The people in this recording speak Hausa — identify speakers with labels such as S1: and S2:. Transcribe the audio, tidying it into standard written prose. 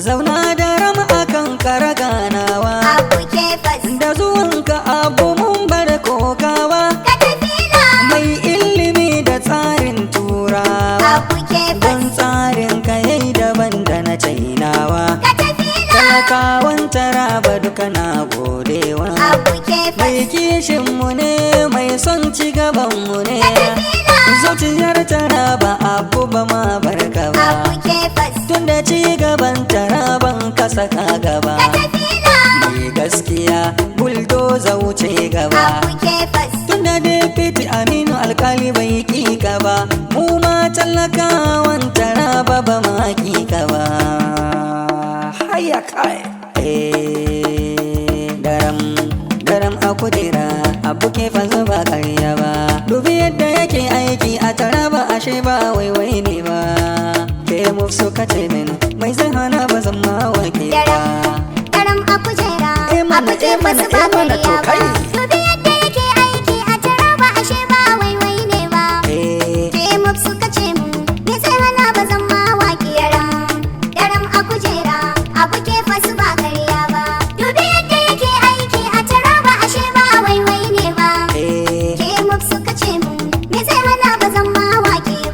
S1: zauna da ram akan kara ganawa
S2: Abu Kefas
S1: da zuwanka abu mun bar kokawa
S2: Katafila
S1: mai ilimi da tsarin turawa
S2: Abu Kefas
S1: don tsarin ka yayi daban da na chainawa
S2: Katafila
S1: talakawan taraba duka na godewa
S2: Abu Kefas
S1: mai kishin mu ne mai son ci gaban mu ne zuciyar taraba abu ba ma barka ba
S2: Abu Kefas
S1: tunda ci gaban taraban ka saka gaba
S2: Katafila
S1: mai gaskiya buldoza wuce gaba
S2: Abu Kefas
S1: tunda deputy aminu alkali bai kika ba mu ma talakawan taraba ba ma kika ba haya kai garam a kudera abu ke fazo ba karya ba dubi yadda yake aiki a taraba ashe ba waiwai ne ba ke mu suka ce min mai zan hana ba zan ma wake ba
S2: Daram a kujera
S1: mana
S2: Abu Kefas ba
S1: mana to
S2: karya ba
S1: kai